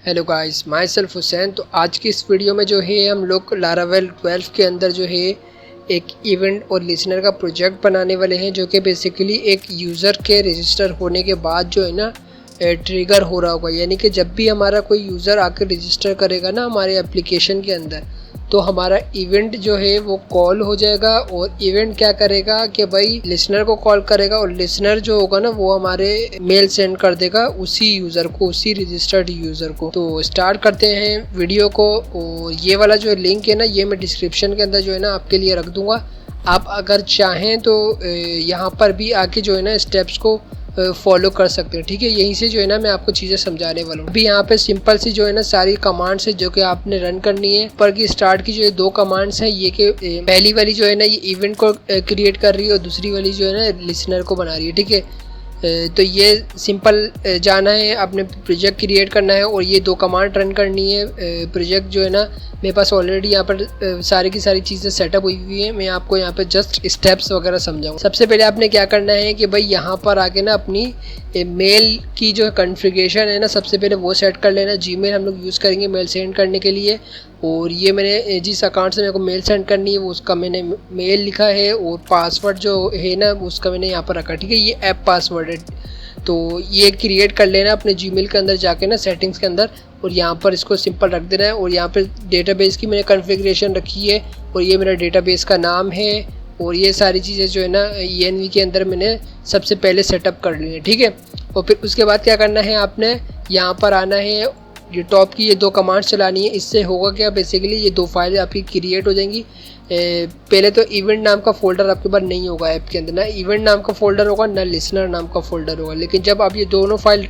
Hello guys, my self Hussain. तो आज की इस वीडियो में जो है हम लोग लारावेल 12 के अंदर जो है एक इवेंट और लिसनर का प्रोजेक्ट बनाने वाले हैं, जो कि बेसिकली एक यूज़र के रजिस्टर होने के बाद जो है ना ट्रिगर हो रहा होगा। यानी कि जब भी हमारा कोई यूज़र आकर रजिस्टर करेगा ना हमारे एप्लीकेशन के अंदर, तो हमारा इवेंट जो है वो कॉल हो जाएगा। और इवेंट क्या करेगा कि भाई लिसनर को कॉल करेगा, और लिसनर जो होगा ना वो हमारे मेल सेंड कर देगा उसी यूज़र को, उसी रजिस्टर्ड यूज़र को। तो स्टार्ट करते हैं वीडियो को। और ये वाला जो लिंक है ना, ये मैं डिस्क्रिप्शन के अंदर जो है ना आपके लिए रख दूँगा। आप अगर चाहें तो यहाँ पर भी आके जो है ना स्टेप्स को फॉलो कर सकते हैं। ठीक है, यहीं से जो है ना मैं आपको चीज़ें समझाने वाला हूँ। अभी यहाँ पे सिंपल सी जो है ना सारी कमांड्स है जो कि आपने रन करनी है। पर की स्टार्ट की जो है दो कमांड्स हैं, ये कि पहली वाली जो है ना ये इवेंट को क्रिएट कर रही है और दूसरी वाली जो है ना लिसनर को बना रही है। ठीक है, तो ये सिंपल जाना है, अपने प्रोजेक्ट क्रिएट करना है और ये दो कमांड रन करनी है। प्रोजेक्ट जो है ना मेरे पास ऑलरेडी यहाँ पर सारी की सारी चीज़ें सेटअप हुई हुई हैं। मैं आपको यहाँ पे जस्ट स्टेप्स वगैरह समझाऊँ। सबसे पहले आपने क्या करना है कि भाई यहाँ पर आके ना अपनी मेल की जो कॉन्फ़िगरेशन है ना, सबसे पहले वो सेट कर लेना। जीमेल हम लोग यूज़ करेंगे मेल सेंड करने के लिए। और ये मैंने जिस अकाउंट से मेरे को मेल सेंड करनी है वो उसका मैंने मेल लिखा है, और पासवर्ड जो है ना उसका मैंने यहाँ पर रखा। ठीक है, ये ऐप पासवर्ड है, तो ये क्रिएट कर लेना अपने जीमेल के अंदर जाके ना सेटिंग्स के अंदर, और यहाँ पर इसको सिंपल रख देना है। और यहाँ पर डेटाबेस की मैंने कॉन्फ़िगरेशन रखी है, और ये मेरा डेटाबेस का नाम है। और ये सारी चीज़ें जो है ना ENV के अंदर मैंने सबसे पहले सेटअप कर ली है। ठीक है, और फिर उसके बाद क्या करना है, आपने यहाँ पर आना है, ये टॉप की ये दो कमांड्स चलानी है। इससे होगा क्या, बेसिकली ये दो फाइलें आपकी क्रिएट हो जाएंगी। पहले तो इवेंट नाम का फ़ोल्डर आपके पास नहीं होगा ऐप के अंदर, ना इवेंट नाम का फ़ोल्डर होगा ना लिसनर नाम का फ़ोल्डर होगा। लेकिन जब आप ये दोनों फाइल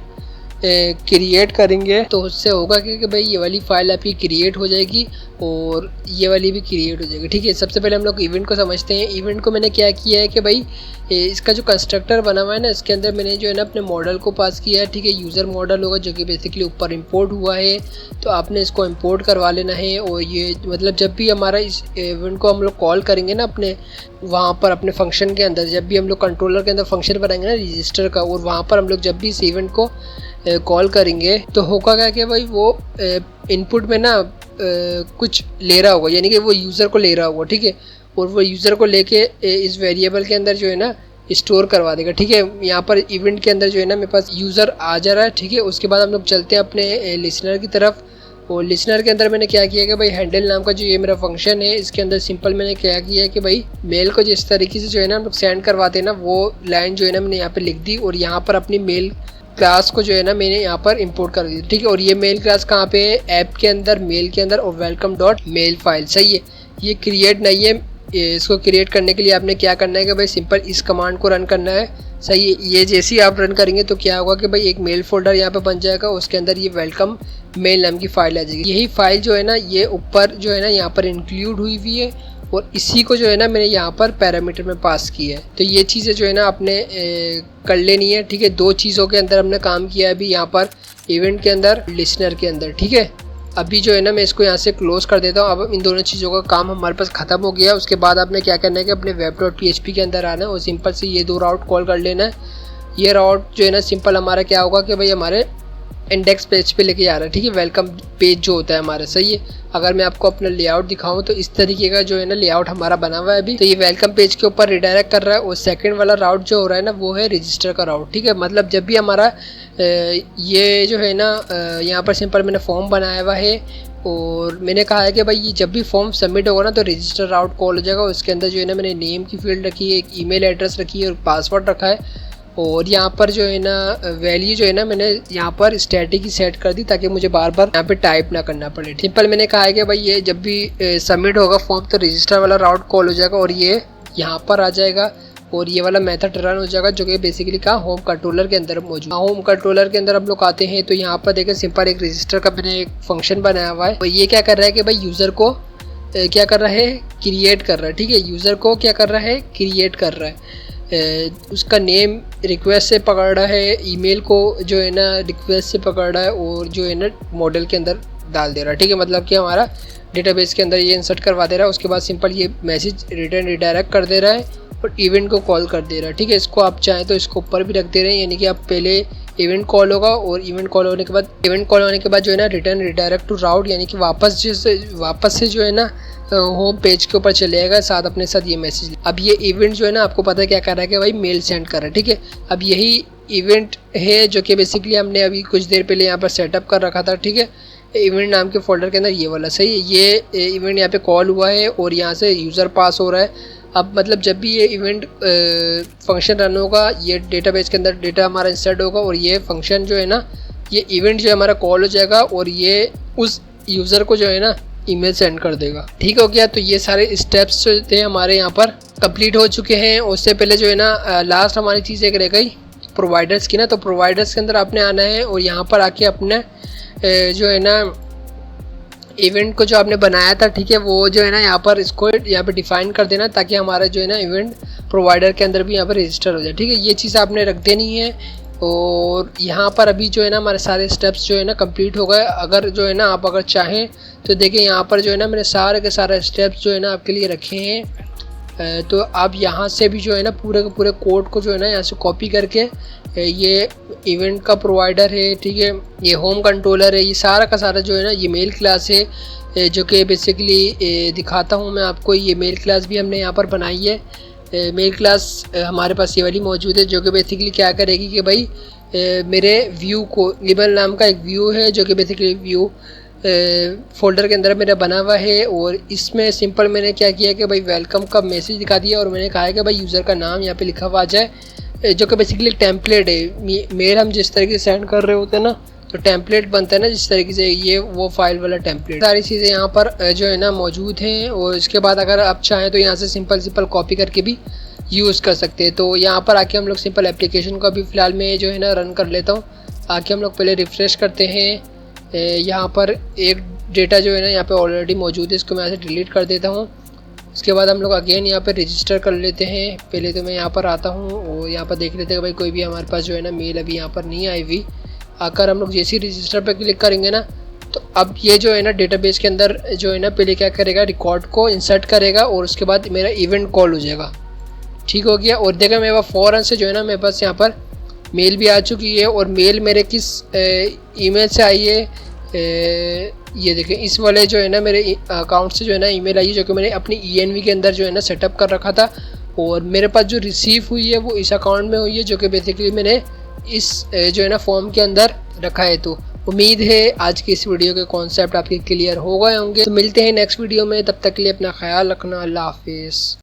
क्रिएट करेंगे तो उससे होगा कि भाई ये वाली फ़ाइल आपकी क्रिएट हो जाएगी और ये वाली भी क्रिएट हो जाएगी। ठीक है, सबसे पहले हम लोग इवेंट को समझते हैं। इवेंट को मैंने क्या किया है कि भाई इसका जो कंस्ट्रक्टर बना हुआ है ना, इसके अंदर मैंने जो है ना अपने मॉडल को पास किया है। ठीक है, यूज़र मॉडल होगा जो कि बेसिकली ऊपर इंपोर्ट हुआ है, तो आपने इसको इंपोर्ट करवा लेना है। और ये मतलब जब भी हमारा इस इवेंट को हम लोग कॉल करेंगे ना अपने वहाँ पर अपने फंक्शन के अंदर, जब भी हम लोग कंट्रोलर के अंदर फंक्शन बनाएंगे ना रजिस्टर का, और वहाँ पर हम लोग जब भी इस इवेंट को कॉल करेंगे तो होगा क्या कि भाई वो इनपुट में ना कुछ ले रहा होगा, यानी कि वो यूज़र को ले रहा होगा। ठीक है, और वो यूज़र को लेके इस वेरिएबल के अंदर जो है ना स्टोर करवा देगा। ठीक है, यहाँ पर इवेंट के अंदर जो है ना मेरे पास यूज़र आ जा रहा है। ठीक है, उसके बाद हम लोग चलते हैं अपने लिसनर की तरफ। और लिसनर के अंदर मैंने क्या किया कि भाई हैंडल नाम का जो ये मेरा फंक्शन है, इसके अंदर सिंपल मैंने क्या किया है कि भाई मेल को जिस तरीके से जो है ना हम लोग सेंड करवाते हैं ना, वो लाइन जो है ना मैंने यहाँ पे लिख दी। और यहाँ पर अपनी मेल क्लास को जो है ना मैंने यहाँ पर इंपोर्ट कर दी। ठीक है, और ये मेल क्लास कहाँ पे है, ऐप के अंदर, मेल के अंदर, और वेलकम डॉट मेल फाइल। सही है, ये क्रिएट नहीं है। इसको क्रिएट करने के लिए आपने क्या करना है कि भाई सिंपल इस कमांड को रन करना है। सही है, ये जैसे ही आप रन करेंगे तो क्या होगा कि भाई एक मेल फोल्डर यहाँ पे बन जाएगा, उसके अंदर ये वेलकम मेल नाम की फ़ाइल आ जाएगी। यही फाइल जो है ना ये ऊपर जो है ना यहाँ पर इंक्लूड हुई हुई है, और इसी को जो है ना मैंने यहाँ पर पैरामीटर में पास किया है। तो ये चीज़ें जो है ना आपने कर लेनी है। ठीक है, दो चीज़ों के अंदर हमने काम किया है अभी, यहाँ पर इवेंट के अंदर, लिसनर के अंदर। ठीक है, अभी जो है ना मैं इसको यहाँ से क्लोज कर देता हूँ। अब इन दोनों चीज़ों का काम हमारे पास ख़त्म हो गया। उसके बाद आपने क्या करना है कि अपने web.php के अंदर आना है और सिंपल से ये दो राउट कॉल कर लेना है। ये राउट जो है ना सिंपल हमारा क्या होगा कि भाई हमारे इंडेक्स पेज पे लेके आ रहा है। ठीक है, वेलकम पेज जो होता है हमारा। सही है, अगर मैं आपको अपना लेआउट दिखाऊं तो इस तरीके का जो है ना लेआउट हमारा बना हुआ है अभी। तो ये वेलकम पेज के ऊपर रिडायरेक्ट कर रहा है। और सेकंड वाला राउट जो हो रहा है ना वो है रजिस्टर का राउट। ठीक है, मतलब जब भी हमारा ये जो है ना यहाँ पर सिंपल मैंने फॉर्म बनाया हुआ है, और मैंने कहा है कि भाई ये जब भी फॉर्म सबमिट होगा ना तो रजिस्टर राउट कॉल हो जाएगा। उसके अंदर जो है ना मैंने नेम की फील्ड रखी है, एक ईमेल एड्रेस रखी है और पासवर्ड रखा है। और यहाँ पर जो है ना वैल्यू जो है ना मैंने यहाँ पर स्टैटिक ही सेट कर दी, ताकि मुझे बार बार यहाँ पे टाइप ना करना पड़े। सिंपल मैंने कहा है कि भाई ये जब भी सबमिट होगा फॉर्म तो रजिस्टर वाला राउट कॉल हो जाएगा और ये यहाँ पर आ जाएगा, और ये वाला मेथड रन हो जाएगा, जो कि बेसिकली कहाँ होम कंट्रोलर के अंदर मौजूद। होम कंट्रोलर के अंदर हम लोग आते हैं तो यहाँ पर देखें सिंपल एक रजिस्टर का मैंने एक फंक्शन बनाया हुआ है। और ये क्या कर रहा है कि भाई यूज़र को क्या कर रहा है, क्रिएट कर रहा है। ठीक है, यूज़र को क्या कर रहा है, क्रिएट कर रहा है। उसका नेम रिक्वेस्ट से पकड़ रहा है, ईमेल को जो है ना रिक्वेस्ट से पकड़ रहा है, और जो है ना मॉडल के अंदर डाल दे रहा है। ठीक है, मतलब कि हमारा डेटाबेस के अंदर ये इंसर्ट करवा दे रहा है। उसके बाद सिंपल ये मैसेज रिटर्न रिडायरेक्ट कर दे रहा है और इवेंट को कॉल कर दे रहा है। ठीक है, इसको आप चाहें तो इसको ऊपर भी रख दे रहे हैं, यानी कि आप पहले इवेंट कॉल होगा और इवेंट कॉल होने के बाद जो है ना रिटर्न रिडायरेक्ट टू राउट, यानी कि वापस से जो है ना होम पेज के ऊपर चले जाएगा साथ अपने साथ ये मैसेज। अब ये इवेंट जो है ना आपको पता है क्या कर रहा है कि भाई मेल सेंड कर रहा है, ठीक है। अब यही इवेंट है जो कि बेसिकली हमने अभी कुछ देर पहले यहाँ पर सेटअप कर रखा था, ठीक है, इवेंट नाम के फोल्डर के अंदर, ये वाला सही है। ये इवेंट यहाँ पे कॉल हुआ है और यहाँ से यूज़र पास हो रहा है। अब मतलब जब भी ये इवेंट फंक्शन रन होगा, ये डेटाबेस के अंदर डेटा हमारा इंसर्ट होगा और ये फंक्शन जो है ना, ये इवेंट जो है हमारा कॉल हो जाएगा और ये उस यूज़र को जो है ना ईमेल सेंड कर देगा। ठीक हो गया। तो ये सारे स्टेप्स जो थे हमारे यहाँ पर कंप्लीट हो चुके हैं। उससे पहले जो है ना लास्ट हमारी चीज़ एक रह गई प्रोवाइडर्स की ना। तो प्रोवाइडर्स के अंदर आपने आना है और यहाँ पर आके अपने जो है ना इवेंट को जो आपने बनाया था, ठीक है, वो जो है ना यहाँ पर इसको यहाँ पे डिफाइन कर देना ताकि हमारा जो है ना इवेंट प्रोवाइडर के अंदर भी यहाँ पर रजिस्टर हो जाए। ठीक है, ये चीज़ आपने रख देनी है। और यहाँ पर अभी जो है ना हमारे सारे स्टेप्स जो है ना कंप्लीट हो गए। अगर जो है ना आप अगर चाहें तो देखिए यहाँ पर जो है ना मैंने सारे के सारे स्टेप्स जो है ना आपके लिए रखे हैं। तो आप यहाँ से भी जो है ना पूरे के पूरे कोड को जो है ना यहाँ से कॉपी करके ये इवेंट का प्रोवाइडर है, ठीक है, ये होम कंट्रोलर है, ये सारा का सारा जो है ना ये मेल क्लास है जो कि बेसिकली दिखाता हूँ मैं आपको। ये मेल क्लास भी हमने यहाँ पर बनाई है। मेल क्लास हमारे पास ये वाली मौजूद है जो कि बेसिकली क्या करेगी कि भाई मेरे व्यू को, लिबल नाम का एक व्यू है जो कि बेसिकली व्यू फोल्डर के अंदर मेरा बना हुआ है। और इसमें सिंपल मैंने क्या किया कि भाई वेलकम का मैसेज दिखा दिया और मैंने कहा है कि भाई यूज़र का नाम यहाँ पे लिखा हुआ आ जाए, जो कि बेसिकली टेम्पलेट है। मेल हम जिस तरीके से सेंड कर रहे होते हैं ना, तो टेम्पलेट बनता है ना जिस तरीके से, ये वो फाइल वाला टेम्पलेट। सारी चीज़ें यहाँ पर जो है ना मौजूद हैं। और इसके बाद अगर आप चाहें तो यहाँ से सिंपल कॉपी करके भी यूज़ कर सकते हैं। तो यहाँ पर आके हम लोग सिंपल एप्लीकेशन को अभी फ़िलहाल मैं जो है ना रन कर लेता हूँ। आके हम लोग पहले रिफ़्रेश करते हैं। यहाँ पर एक डेटा जो है ना यहाँ पे ऑलरेडी मौजूद है, इसको मैं यहाँ से डिलीट कर देता हूँ। उसके बाद हम लोग अगेन यहाँ पे रजिस्टर कर लेते हैं। पहले तो मैं यहाँ पर आता हूँ और यहाँ पर देख लेते हैं कि भाई कोई भी हमारे पास जो है ना मेल अभी यहाँ पर नहीं आई हुई। आकर हम लोग जैसे ही रजिस्टर पर क्लिक करेंगे ना, तो अब ये जो है ना डेटाबेस के अंदर जो है ना पहले क्या करेगा, रिकॉर्ड को इंसर्ट करेगा और उसके बाद मेरा इवेंट कॉल हो जाएगा। ठीक हो गया। और देखा मेरे पास फ़ौरन से जो है ना मेरे पास यहाँ पर मेल भी आ चुकी है। और मेल मेरे किस ईमेल से आई है, ये देखें, इस वाले जो है ना मेरे अकाउंट से जो है ना ईमेल आई है जो कि मैंने अपनी ENV के अंदर जो है ना सेटअप कर रखा था। और मेरे पास जो रिसीव हुई है वो इस अकाउंट में हुई है जो कि बेसिकली मैंने इस जो है ना फॉर्म के अंदर रखा है। तो उम्मीद है आज की इस वीडियो के कॉन्सेप्ट आपके क्लियर हो गए होंगे। तो मिलते हैं नेक्स्ट वीडियो में, तब तक के लिए अपना ख्याल रखना। अल्लाह हाफिज़।